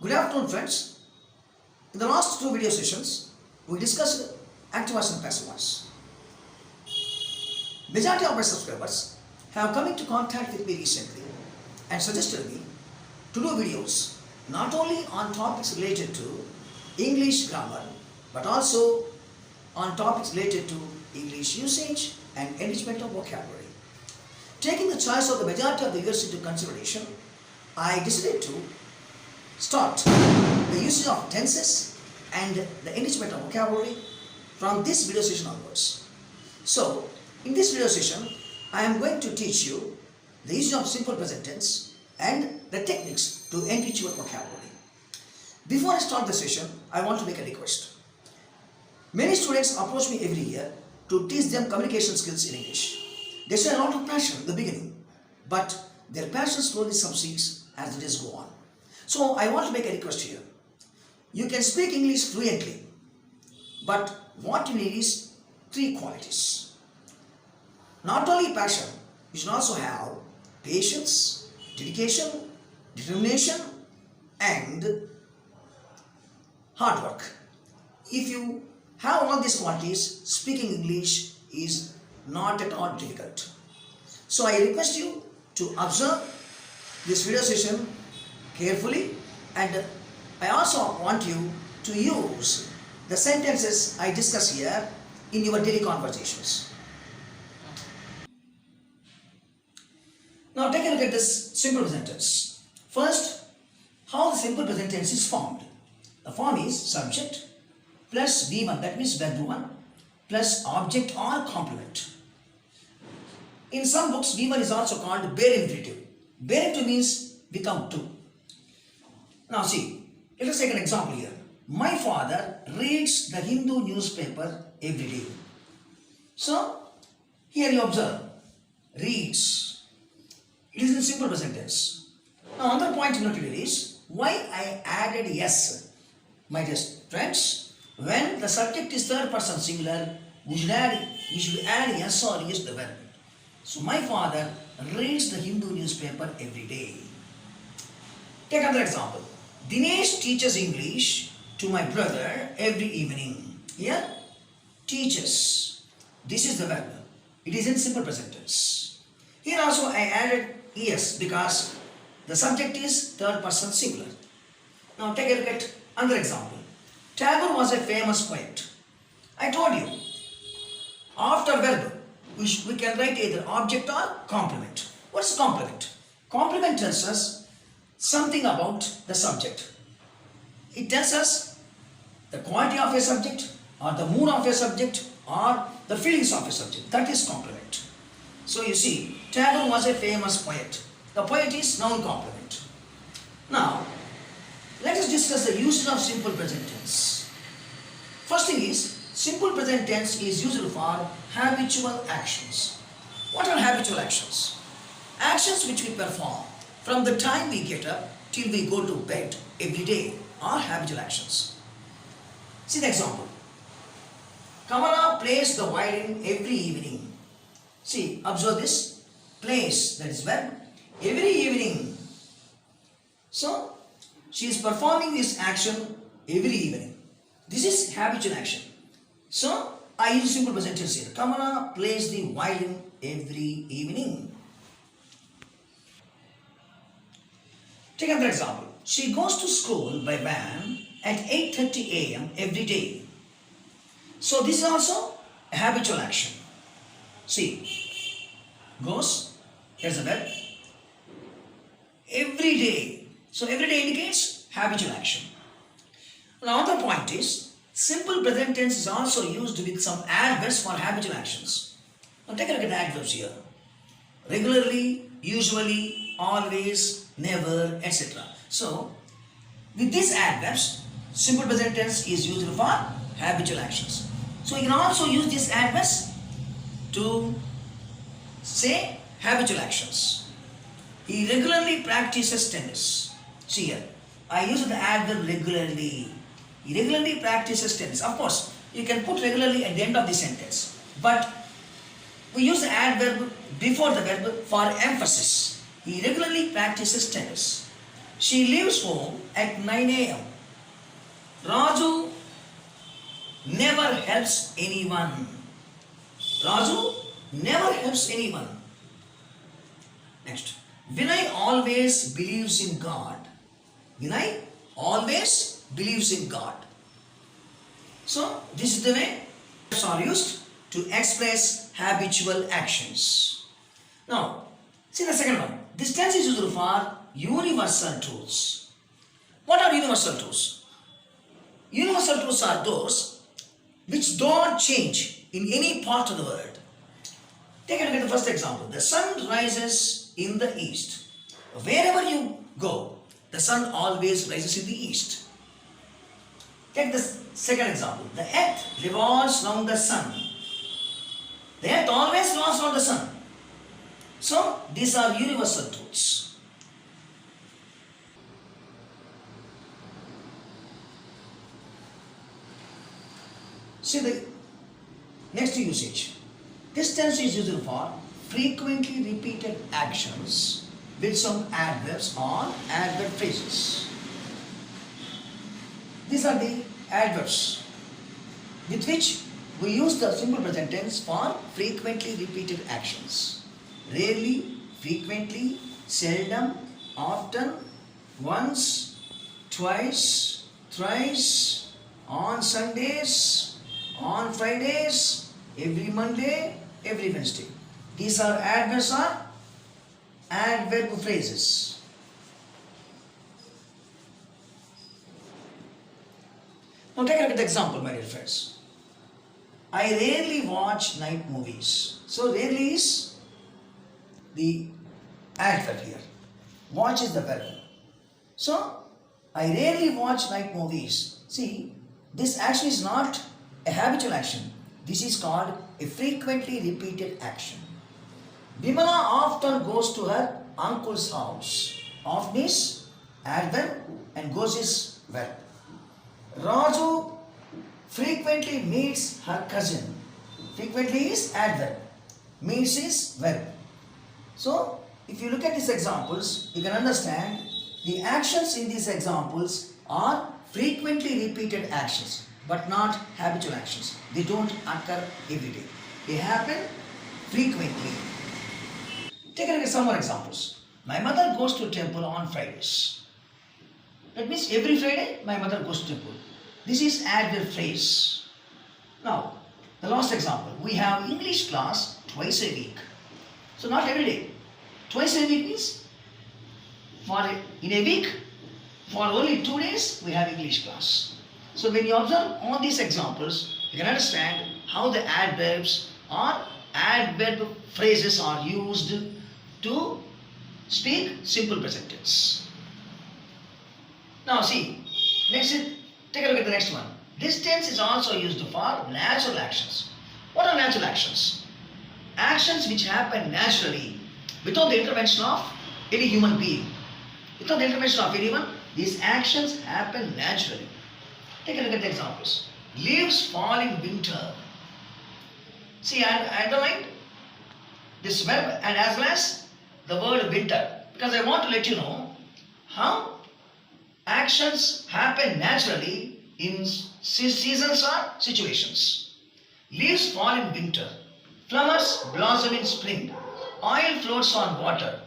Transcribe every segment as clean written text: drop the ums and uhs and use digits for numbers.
Good afternoon, friends. In the last two video sessions, we discussed active voice and passive voice. Majority of my subscribers have come into contact with me recently and suggested me to do videos not only on topics related to English grammar but also on topics related to English usage and enrichment of vocabulary. Taking the choice of the majority of the viewers into consideration, I decided to start the usage of tenses and the enrichment of vocabulary from this video session onwards. So, in this video session, I am going to teach you the usage of simple present tense and the techniques to enrich your vocabulary. Before I start the session, I want to make a request. Many students approach me every year to teach them communication skills in English. They show a lot of passion in the beginning, but their passion slowly subsides as the days go on. So I want to make a request here. You can speak English fluently, but what you need is three qualities. Not only passion, you should also have patience, dedication, determination, and hard work. If you have all these qualities, speaking English is not at all difficult. So I request you to observe this video session carefully, and I also want you to use the sentences I discuss here in your daily conversations. Now take a look at this simple present tense. First, how the simple present tense is formed. The form is subject plus V1, that means verb 1, plus object or complement. In some books, V1 is also called bare infinitive. Bare infinitive means without to. Now see, let us take an example here. My father reads the Hindu newspaper every day. So, here you observe, reads. It is in simple present tense. Now another point to note here is, why I added yes. My dear friends, when the subject is third person singular, we should add yes or yes to the verb. So my father reads the Hindu newspaper every day. Take another example. Dinesh teaches English to my brother every evening. Here, teaches. This is the verb. It is in simple present tense. Here also I added yes because the subject is third person singular. Now take a look at another example. Tagore was a famous poet. I told you, after verb, we can write either object or complement. What is complement? Complement tells us something about the subject. It tells us the quality of a subject or the mood of a subject or the feelings of a subject. That is complement. So you see, Tagore was a famous poet. The poet is noun complement. Now, let us discuss the usage of simple present tense. First thing is, simple present tense is used for habitual actions. What are habitual actions? Actions which we perform from the time we get up till we go to bed every day are habitual actions. See the example. Kamala plays the violin every evening. See, observe this. Plays, that is verb, every evening. So, she is performing this action every evening. This is habitual action. So, I use simple present tense here. Kamala plays the violin every evening. Take another example. She goes to school by van at 8:30 a.m. every day. So this is also a habitual action. See, goes, here's the verb, every day. So every day indicates habitual action. Another point is, simple present tense is also used with some adverbs for habitual actions. Now take a look at the adverbs here. Regularly, usually, always, never, etc. So, with these adverbs, simple present tense is used for habitual actions. So, you can also use these adverbs to say habitual actions. He regularly practices tennis. See here, I use the adverb regularly. He regularly practices tennis. Of course, you can put regularly at the end of the sentence, but we use the adverb before the verb for emphasis. He regularly practices tennis. She leaves home at 9 a.m. Raju never helps anyone. Raju never helps anyone. Next. Vinay always believes in God. Vinay always believes in God. So, this is the way verbs are used to express habitual actions. Now, see the second one. This tense is used for universal truths. What are universal truths? Universal truths are those which don't change in any part of the world. Take a look at the first example. The sun rises in the east. Wherever you go, the sun always rises in the east. Take the second example. The earth revolves around the sun. The earth always revolves around the sun. So, these are universal truths. See the next usage. This tense is used for frequently repeated actions with some adverbs or adverb phrases. These are the adverbs with which we use the simple present tense for frequently repeated actions. Rarely, frequently, seldom, often, once, twice, thrice, on Sundays, on Fridays, every Monday, every Wednesday. These are adverbs or adverb phrases. Now take a look at the example, my dear friends. I rarely watch night movies. So rarely is the adverb here. Watch is the verb. So I rarely watch night movies. See, this action is not a habitual action. This is called a frequently repeated action. Vimala often goes to her uncle's house. Often is adverb and goes is verb. Raju frequently meets her cousin. Frequently is adverb. Meets is verb. So, if you look at these examples, you can understand the actions in these examples are frequently repeated actions, but not habitual actions. They don't occur every day. They happen frequently. Take a look at some more examples. My mother goes to temple on Fridays. That means every Friday my mother goes to temple. This is adverb phrase. Now, the last example. We have English class twice a week. So not every day. Twice a week means in a week, for only 2 days we have English class. So when you observe all these examples, you can understand how the adverbs or adverb phrases are used to speak simple present tense. Now see, take a look at the next one. This tense is also used for natural actions. What are natural actions? Actions which happen naturally without the intervention of any human being. Without the intervention of anyone, these actions happen naturally. Take a look at the examples. Leaves fall in winter. See, I underlined this verb and as well as the word winter because I want to let you know how actions happen naturally in seasons or situations. Leaves fall in winter. Flowers blossom in spring. Oil floats on water.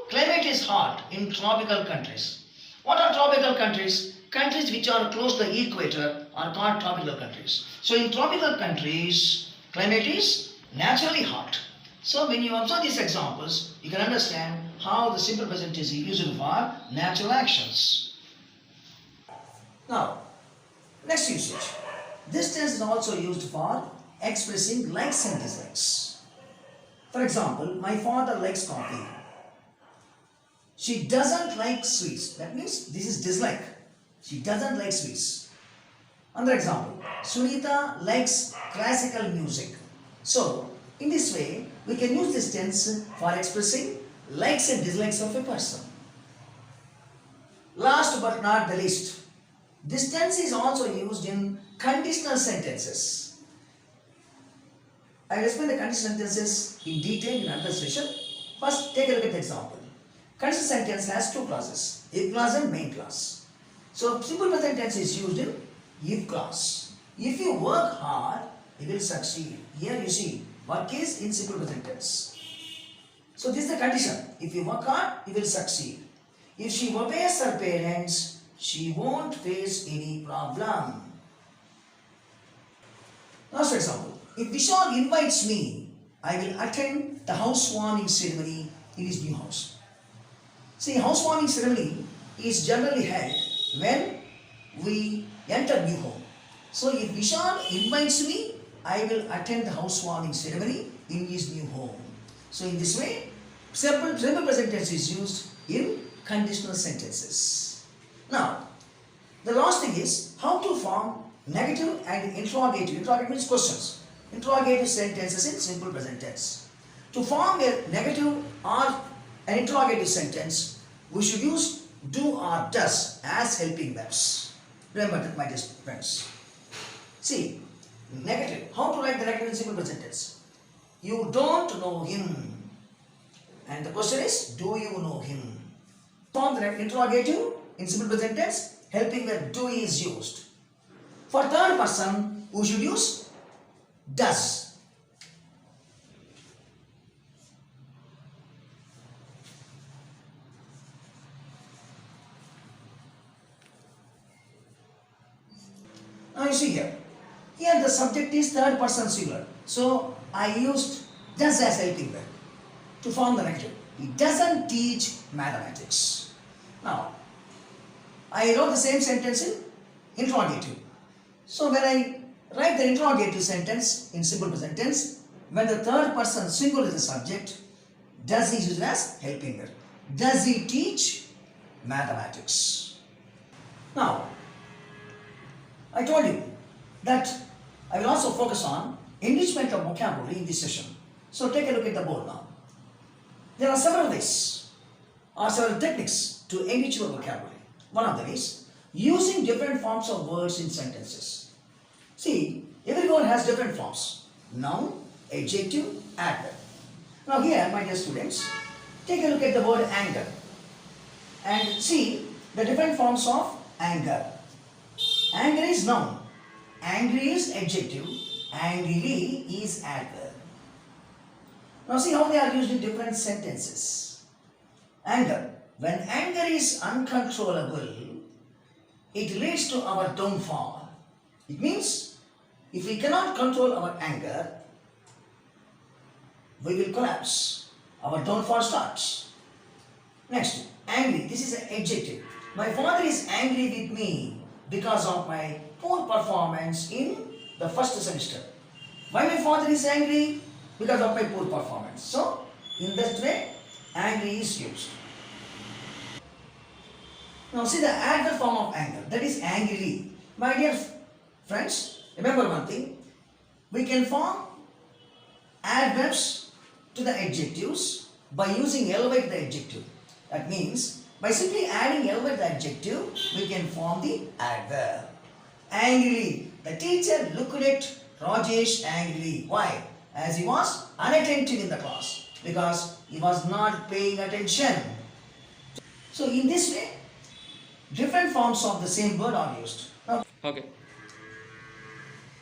Climate is hot in tropical countries. What are tropical countries? Countries which are close to the equator are called tropical countries. So in tropical countries, climate is naturally hot. So when you observe these examples, you can understand how the simple present is used for natural actions. Now, next usage. This tense is also used for expressing likes and dislikes. For example, my father likes coffee. She doesn't like sweets. That means this is dislike. She doesn't like sweets. Another example, Sunita likes classical music. So, in this way, we can use this tense for expressing likes and dislikes of a person. Last but not the least, this tense is also used in conditional sentences. I will explain the conditional sentences in detail in another session. First, take a look at the example. Conditional sentence has two clauses, if clause and main clause. So simple present tense is used in if clause. If you work hard, you will succeed. Here you see, work is in simple present tense. So this is the condition. If you work hard, you will succeed. If she obeys her parents, she won't face any problem. Last example. If Vishal invites me, I will attend the housewarming ceremony in his new house. See, housewarming ceremony is generally held when we enter new home. So if Vishal invites me, I will attend the housewarming ceremony in his new home. So in this way, simple present tense is used in conditional sentences. Now, the last thing is how to form negative and interrogative. Interrogative means questions. Interrogative sentences in simple present tense. To form a negative or an interrogative sentence, we should use do or does as helping verbs. Remember that, my dear friends. See, negative. How to write the negative in simple present tense? You don't know him. And the question is, do you know him? Form the interrogative in simple present tense, helping verb do is used. For third person, we should use does. Now you see here. Here the subject is third person singular. So I used does as helping verb to form the negative. He doesn't teach mathematics. Now, I wrote the same sentence in interrogative. So when I write the interrogative sentence in simple present tense, when the third person singular is the subject, does is used as helping verb. Does he teach mathematics? Now, I told you that I will also focus on enrichment of vocabulary in this session. So take a look at the board now. There are several ways or several techniques to enrich your vocabulary. One of them is using different forms of words in sentences. See, every word has different forms. Noun, adjective, adverb. Now here, my dear students, take a look at the word anger and see the different forms of anger. Anger is noun, angry is adjective, angrily is adverb. Now see how they are used in different sentences. Anger. When anger is uncontrollable, it leads to our downfall. It means if we cannot control our anger, we will collapse. Our downfall starts. Next, angry. This is an adjective. My father is angry with me because of my poor performance in the first semester. Why my father is angry? Because of my poor performance. So, in that way, angry is used. Now see the adverb form of anger, that is angrily. My dear friends, remember one thing, we can form adverbs to the adjectives by using ly to the adjective. That means, by simply adding ly to the adjective, we can form the adverb. Angrily, the teacher looked at Rajesh angrily. Why? As he was unattentive in the class, because he was not paying attention. So in this way, different forms of the same word are used.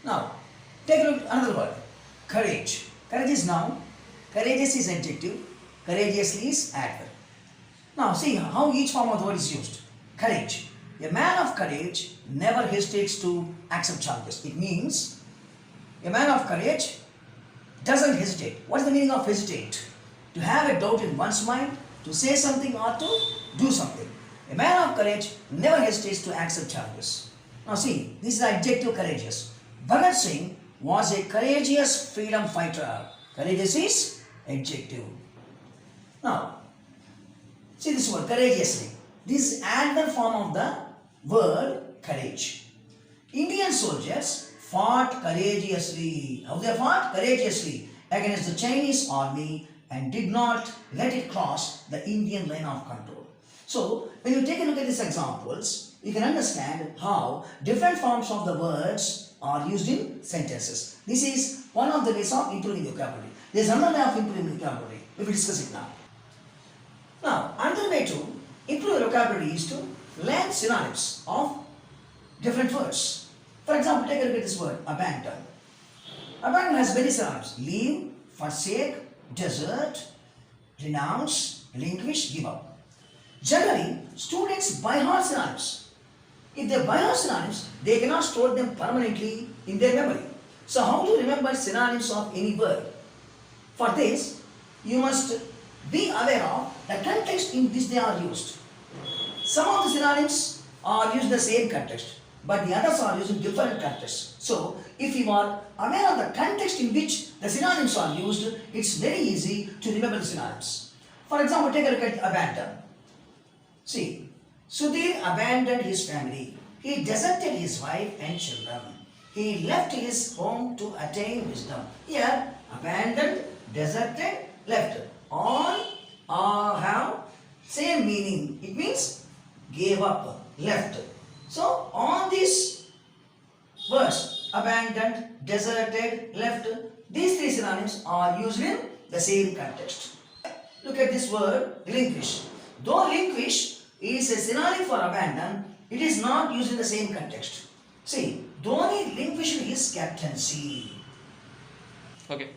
Now, take a look at another word. Courage. Courage is noun. Courageous is adjective. Courageously is adverb. Now, see how each form of the word is used. Courage. A man of courage never hesitates to accept challenges. It means a man of courage doesn't hesitate. What is the meaning of hesitate? To have a doubt in one's mind, to say something or to do something. A man of courage never hesitates to accept challenges. Now see, this is adjective courageous. Bhagat Singh was a courageous freedom fighter. Courageous is adjective. Now, see this word, courageously. This is another form of the word courage. Indian soldiers fought courageously. How they fought? Courageously against the Chinese army and did not let it cross the Indian line of control. So, when you take a look at these examples, you can understand how different forms of the words are used in sentences. This is one of the ways of improving vocabulary. There is another way of improving vocabulary. We will discuss it now. Now, another way to improve your vocabulary is to learn synonyms of different words. For example, take a look at this word, abandon. Abandon has many synonyms: leave, forsake, desert, renounce, relinquish, give up. Generally, students by heart synonyms. If they by heart synonyms, they cannot store them permanently in their memory. So how to remember synonyms of any word? For this, you must be aware of the context in which they are used. Some of the synonyms are used in the same context, but the others are used in different contexts. So, if you are aware of the context in which the synonyms are used, it's very easy to remember the synonyms. For example, take a look at abandon. See, Sudhir abandoned his family. He deserted his wife and children. He left his home to attain wisdom. Here, abandoned, deserted, left. All have same meaning. It means gave up, left. So, all these words, abandoned, deserted, left, these three synonyms are used in the same context. Look at this word, relinquish. Though relinquish is a synonym for abandon, it is not used in the same context. See, Dhoni relinquished his captaincy. Okay.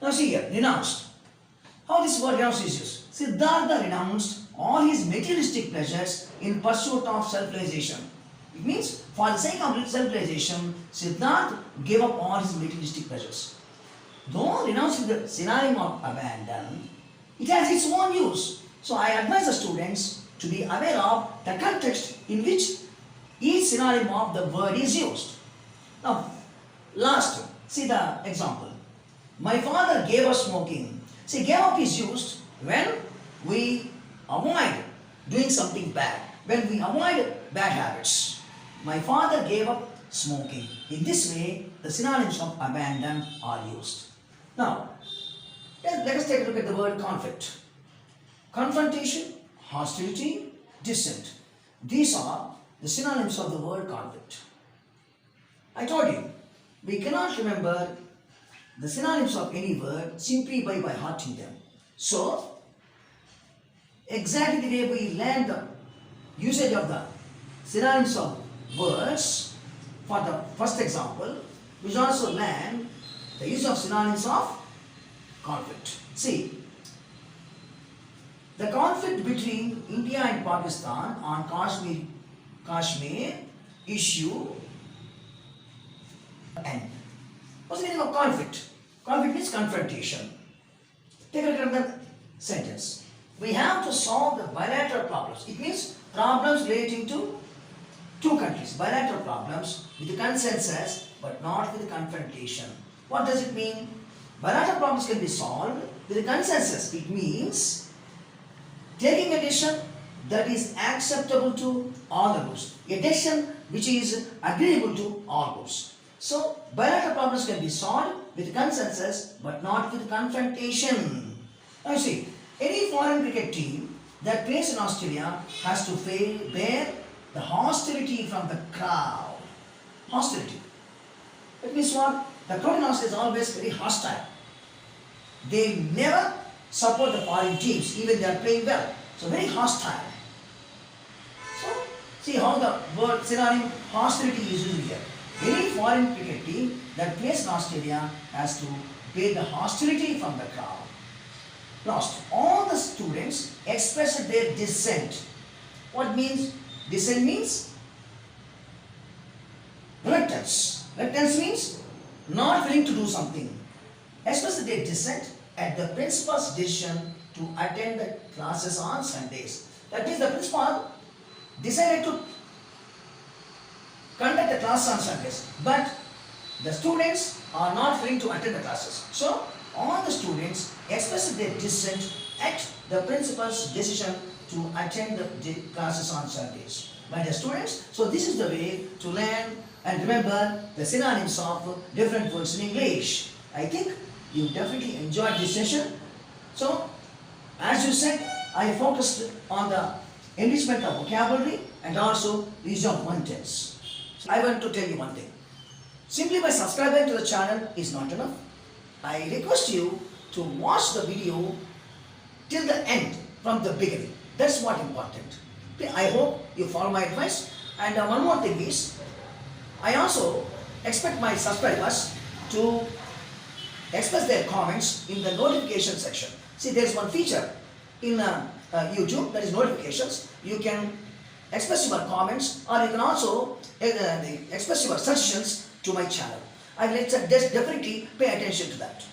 Now see here, renounced. How this word renounced is used? Siddhartha renounced all his materialistic pleasures in pursuit of self-realization. It means, for the sake of self-realization, Siddhartha gave up all his materialistic pleasures. Though renounced is the synonym of abandon, it has its own use. So I advise the students to be aware of the context in which each synonym of the word is used. Now, last, see the example. My father gave up smoking. See, gave up is used when we avoid doing something bad, when we avoid bad habits. My father gave up smoking. In this way, the synonyms of abandon are used. Now, let us take a look at the word conflict. Confrontation, hostility, dissent. These are the synonyms of the word conflict. I told you, we cannot remember the synonyms of any word simply by hearting them. So, exactly the way we learn the usage of the synonyms of words, for the first example, we should also learn the use of synonyms of conflict. See, the conflict between India and Pakistan on Kashmir issue end. What's the meaning of conflict? Conflict means confrontation. Take a look at the sentence. We have to solve the bilateral problems. It means problems relating to two countries. Bilateral problems with the consensus but not with the confrontation. What does it mean? Bilateral problems can be solved with the consensus. It means taking a decision that is acceptable to all the groups. A decision which is agreeable to all groups. So, bilateral problems can be solved with consensus but not with confrontation. Now you see, any foreign cricket team that plays in Australia has to bear the hostility from the crowd. Hostility. That means what? The crowd in Australia is always very hostile. They never support the foreign teams even they are playing well. So very hostile. So, see how the word synonym hostility is used here. Any foreign cricket team that plays in Australia has to bear the hostility from the crowd. Last, all the students expressed their dissent. What means dissent? Means reluctance. Reluctance means not willing to do something. Expressed their dissent at the principal's decision to attend the classes on Sundays. That means the principal decided to conduct the class on Sundays, but the students are not willing to attend the classes. So, all the students expressed their dissent at the principal's decision to attend the classes on Sundays. My dear students, so this is the way to learn and remember the synonyms of different words in English. I think you definitely enjoyed this session. So, as you said, I focused on the enrichment of vocabulary and also use of one tense. I want to tell you one thing. Simply by subscribing to the channel is not enough. I request you to watch the video till the end from the beginning. That's what important. Okay, I hope you follow my advice. And one more thing is, I also expect my subscribers to express their comments in the notification section. See, there is one feature in YouTube, that is notifications. You can express your comments, or you can also express your suggestions to my channel. I will definitely pay attention to that.